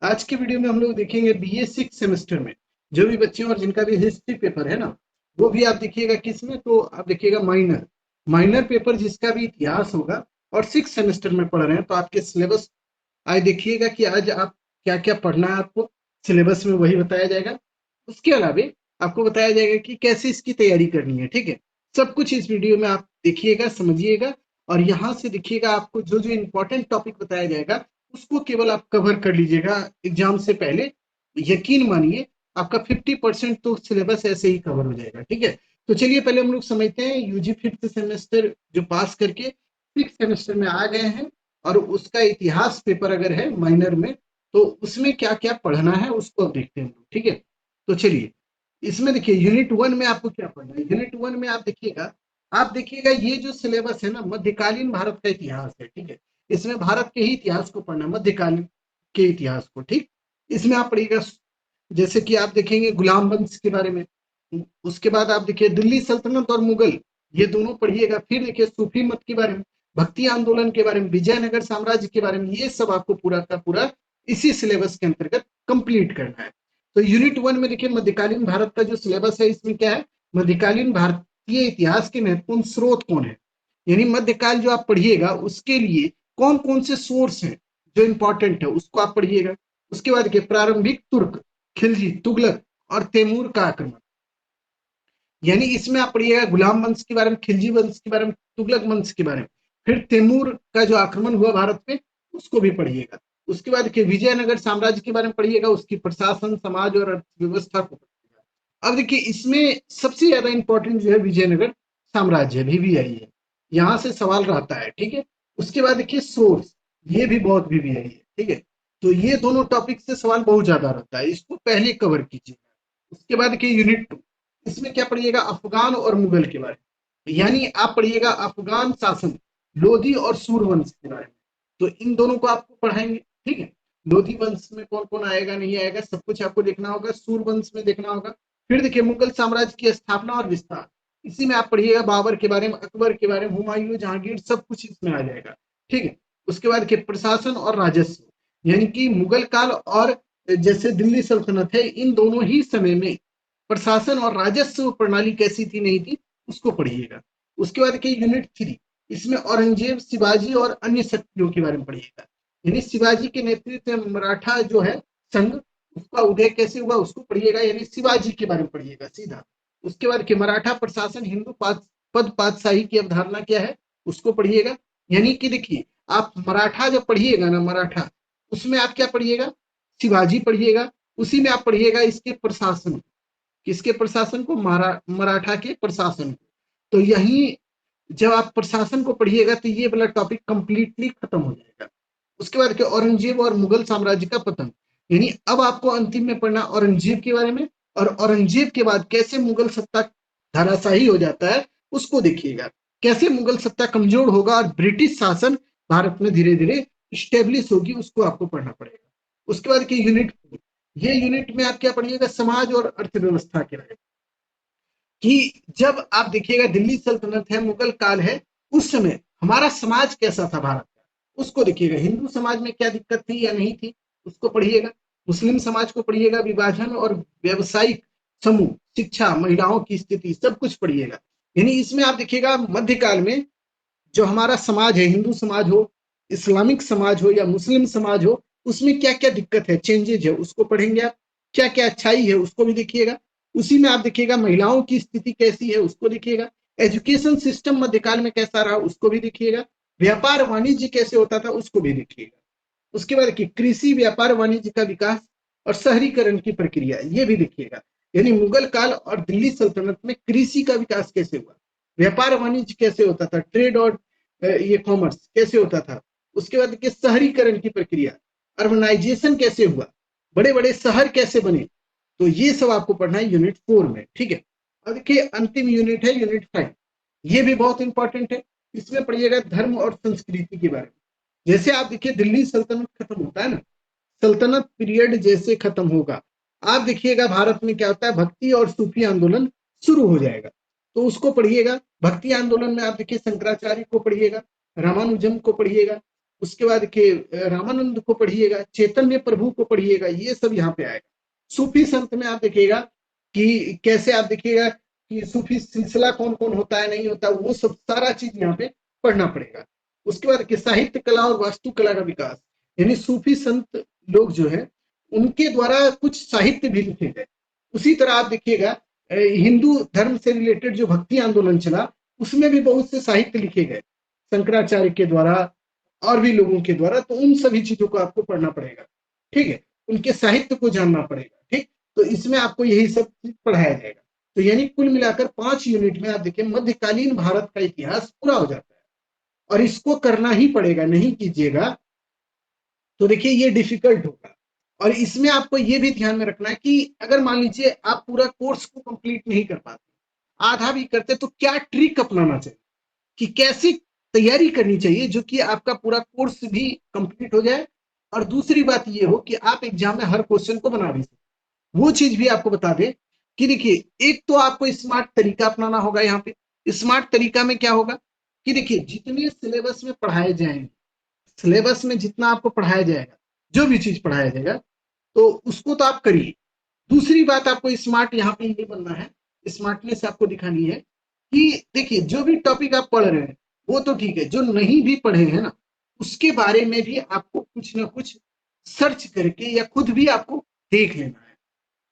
आज के वीडियो में हम लोग देखेंगे बीए 6 सेमेस्टर में जो भी बच्चे और जिनका भी हिस्ट्री पेपर है ना, वो भी आप देखिएगा किसमें, तो आप देखिएगा माइनर माइनर पेपर जिसका भी इतिहास होगा और 6 सेमेस्टर में पढ़ रहे हैं तो आपके सिलेबस आज देखिएगा कि आज आप क्या क्या पढ़ना है। आपको सिलेबस में वही बताया जाएगा। उसके अलावा आपको बताया जाएगा कि कैसे इसकी तैयारी करनी है। ठीक है, सब कुछ इस वीडियो में आप देखिएगा, समझिएगा और यहाँ से देखिएगा आपको जो जो इम्पोर्टेंट टॉपिक बताया जाएगा उसको केवल आप कवर कर लीजिएगा एग्जाम से पहले। यकीन मानिए आपका 50% तो सिलेबस ऐसे ही कवर हो जाएगा। ठीक है, तो चलिए पहले हम लोग समझते हैं यूजी 5th सेमेस्टर जो पास करके 6th सेमेस्टर में आ गए हैं और उसका इतिहास पेपर अगर है माइनर में तो उसमें क्या क्या पढ़ना है उसको अब देखते हैं। ठीक है, तो चलिए इसमें देखिए यूनिट 1 में आपको क्या पढ़ना है। यूनिट 1 में आप देखिएगा ये जो सिलेबस है ना, मध्यकालीन भारत का इतिहास है। ठीक है, इसमें भारत के ही इतिहास को पढ़ना, मध्यकालीन के इतिहास को। ठीक, इसमें आप पढ़िएगा जैसे कि आप देखेंगे गुलाम वंश के बारे में, उसके बाद आप देखिए दिल्ली सल्तनत और मुगल, ये दोनों पढ़िएगा। फिर देखिए सूफी मत के बारे में, भक्ति आंदोलन के बारे में, विजयनगर साम्राज्य के बारे में, ये सब आपको पूरा का पूरा इसी सिलेबस के अंतर्गत कंप्लीट करना है। तो यूनिट 1 में देखिए मध्यकालीन भारत का जो सिलेबस है इसमें क्या है, मध्यकालीन भारतीय इतिहास के महत्वपूर्ण स्रोत कौन है, यानी मध्यकाल जो आप पढ़िएगा उसके लिए कौन कौन से सोर्स हैं जो इंपॉर्टेंट है उसको आप पढ़िएगा। उसके बाद देखिए प्रारंभिक तुर्क, खिलजी, तुगलक और तैमूर का आक्रमण, यानी इसमें आप पढ़िएगा गुलाम वंश के बारे में, खिलजी वंश के बारे में, तुगलक वंश के बारे में। फिर तैमूर का जो आक्रमण हुआ भारत पे उसको भी पढ़िएगा। उसके बाद देखिए विजयनगर साम्राज्य के बारे में पढ़िएगा, उसकी प्रशासन, समाज और अर्थव्यवस्था को पढ़िएगा। अब देखिए इसमें सबसे ज्यादा इंपॉर्टेंट जो है विजयनगर साम्राज्य, VVI है, यहाँ से सवाल रहता है। ठीक है, उसके बाद देखिए सोर्स, ये भी बहुत VVI है। ठीक है, तो ये दोनों टॉपिक से सवाल बहुत ज्यादा रहता है, इसको पहले कवर कीजिएगा। उसके बाद देखिए यूनिट 2, इसमें क्या पढ़िएगा, अफगान और मुगल के बारे में, यानी आप पढ़िएगा अफगान शासन, लोधी और सूर्यवंश के बारे में। तो इन दोनों को आपको पढ़ाएंगे। ठीक है, लोधी वंश में कौन कौन आएगा नहीं आएगा सब कुछ आपको देखना होगा, सूर्यवंश में देखना होगा। फिर देखिए मुगल साम्राज्य की स्थापना और विस्तार, इसी में आप पढ़िएगा बाबर के बारे में, अकबर के बारे में, हुमायूं, जहांगीर, सब कुछ इसमें आ जाएगा। ठीक है, उसके बाद देखिए प्रशासन और राजस्व, यानी कि मुगल काल और जैसे दिल्ली सल्तनत है, इन दोनों ही समय में प्रशासन और राजस्व प्रणाली कैसी थी नहीं थी उसको पढ़िएगा। उसके बाद के यूनिट 3, इसमें औरंगजेब, शिवाजी और अन्य शक्तियों के बारे में पढ़िएगा, यानी शिवाजी के नेतृत्व में मराठा जो है संघ, उसका उदय कैसे हुआ उसको पढ़िएगा, यानी शिवाजी के बारे में पढ़िएगा सीधा। उसके बाद के मराठा प्रशासन, हिंदू पद पातशाही की अवधारणा क्या है उसको पढ़िएगा। यानी कि देखिए आप मराठा जब पढ़िएगा ना, मराठा उसमें आप क्या पढ़िएगा, शिवाजी पढ़िएगा, उसी में आप पढ़िएगा इसके प्रशासन, किसके प्रशासन को, मराठा के प्रशासन को। तो यही जब आप प्रशासन को पढ़िएगा तो ये वाला टॉपिक कंप्लीटली खत्म हो जाएगा। उसके बाद औरंगजेब और मुगल साम्राज्य का पतन, यानी अब आपको अंतिम में पढ़ना औरंगजेब के बारे में, और औरंगजेब के बाद कैसे मुगल सत्ता धराशाही हो जाता है उसको देखिएगा, कैसे मुगल सत्ता कमजोर होगा और ब्रिटिश शासन भारत में धीरे धीरे स्टेब्लिश होगी, उसको आपको पढ़ना पड़ेगा। उसके बाद की यूनिट, ये यूनिट में आप क्या पढ़िएगा, समाज और अर्थव्यवस्था के बारे में, कि जब आप देखिएगा दिल्ली सल्तनत है, मुगल काल है, उस समय हमारा समाज कैसा था भारत का, उसको देखिएगा। हिंदू समाज में क्या दिक्कत थी या नहीं थी उसको पढ़िएगा, मुस्लिम समाज को पढ़िएगा, विभाजन और व्यवसायिक समूह, शिक्षा, महिलाओं की स्थिति, सब कुछ पढ़िएगा। यानी इसमें आप देखिएगा मध्यकाल में जो हमारा समाज है, हिंदू समाज हो, इस्लामिक समाज हो या मुस्लिम समाज हो, उसमें क्या क्या दिक्कत है, चेंजेज है, उसको पढ़ेंगे आप। क्या क्या अच्छाई है उसको भी देखिएगा। उसी में आप देखिएगा महिलाओं की स्थिति कैसी है उसको देखिएगा, एजुकेशन सिस्टम मध्यकाल में कैसा रहा उसको भी देखिएगा, व्यापार वाणिज्य कैसे होता था उसको भी देखिएगा। उसके बाद देखिए कृषि, व्यापार वाणिज्य का विकास और शहरीकरण की प्रक्रिया, ये भी देखिएगा, यानी मुगल काल और दिल्ली सल्तनत में कृषि का विकास कैसे हुआ, व्यापार वाणिज्य कैसे होता था, ट्रेड और ये कॉमर्स कैसे होता था। उसके बाद देखिए शहरीकरण की प्रक्रिया, अर्बनाइजेशन कैसे हुआ, बड़े बड़े शहर कैसे बने, तो ये सब आपको पढ़ना है यूनिट 4 में। ठीक है, अब देखिए अंतिम यूनिट है यूनिट 5, ये भी बहुत इंपॉर्टेंट है। इसमें पढ़िएगा धर्म और संस्कृति के बारे में। जैसे आप देखिए दिल्ली सल्तनत खत्म होता है ना, सल्तनत पीरियड जैसे खत्म होगा, आप देखिएगा भारत में क्या होता है, भक्ति और सूफी आंदोलन शुरू हो जाएगा, तो उसको पढ़िएगा। भक्ति आंदोलन में आप देखिए शंकराचार्य को पढ़िएगा, रामानुजम को पढ़िएगा, उसके बाद देखिए रामानंद को पढ़िएगा, चैतन्य प्रभु को पढ़िएगा, ये सब यहाँ पे आएगा। सूफी संत में आप देखिएगा कि कैसे आप देखिएगा कि सूफी सिलसिला कौन कौन होता है नहीं होता, वो सब सारा चीज यहाँ पे पढ़ना पड़ेगा। उसके बाद कि साहित्य कला और वास्तुकला का विकास, यानी सूफी संत लोग जो है उनके द्वारा कुछ साहित्य भी लिखे गए। उसी तरह आप देखिएगा हिंदू धर्म से रिलेटेड जो भक्ति आंदोलन चला उसमें भी बहुत से साहित्य लिखे गए शंकराचार्य के द्वारा और भी लोगों के द्वारा, तो उन सभी चीजों को आपको पढ़ना पड़ेगा, ठीक है, उनके साहित्य को जानना पड़ेगा, ठीक। तो इसमें आपको यही सब चीज पढ़ाया जाएगा। तो यानी कुल मिलाकर 5 यूनिट में आप देखिए मध्यकालीन भारत का इतिहास पूरा हो जाता है, और इसको करना ही पड़ेगा, नहीं कीजिएगा तो देखिए ये डिफिकल्ट होगा। और इसमें आपको ये भी ध्यान में रखना है कि अगर मान लीजिए आप पूरा कोर्स को कंप्लीट नहीं कर पाते, आधा भी करते, तो क्या ट्रिक अपनाना चाहिए कि कैसी तैयारी करनी चाहिए जो कि आपका पूरा कोर्स भी कंप्लीट हो जाए, और दूसरी बात ये हो कि आप एग्जाम में हर क्वेश्चन को बना भी सकें। वो चीज भी आपको बता दे कि देखिए एक तो आपको स्मार्ट तरीका अपनाना होगा। यहाँ पे स्मार्ट तरीका में क्या होगा कि देखिए जितने सिलेबस में पढ़ाए जाएंगे, सिलेबस में जितना आपको पढ़ाया जाएगा, जो भी चीज पढ़ाया जाएगा, तो उसको तो आप करिए। दूसरी बात आपको स्मार्ट यहाँ पे ये बनना है, स्मार्टनेस आपको दिखानी है कि देखिए जो भी टॉपिक आप पढ़ रहे हैं वो तो ठीक है, जो नहीं भी पढ़े हैं ना उसके बारे में भी आपको कुछ ना कुछ सर्च करके या खुद भी आपको देख लेना है,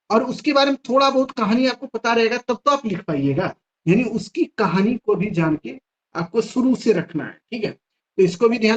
और उसके बारे में थोड़ा बहुत कहानी आपको पता रहेगा तब तो आप लिख पाइएगा। यानी उसकी कहानी को भी जान के आपको शुरू से रखना है, ठीक है। तो इसको भी ध्यान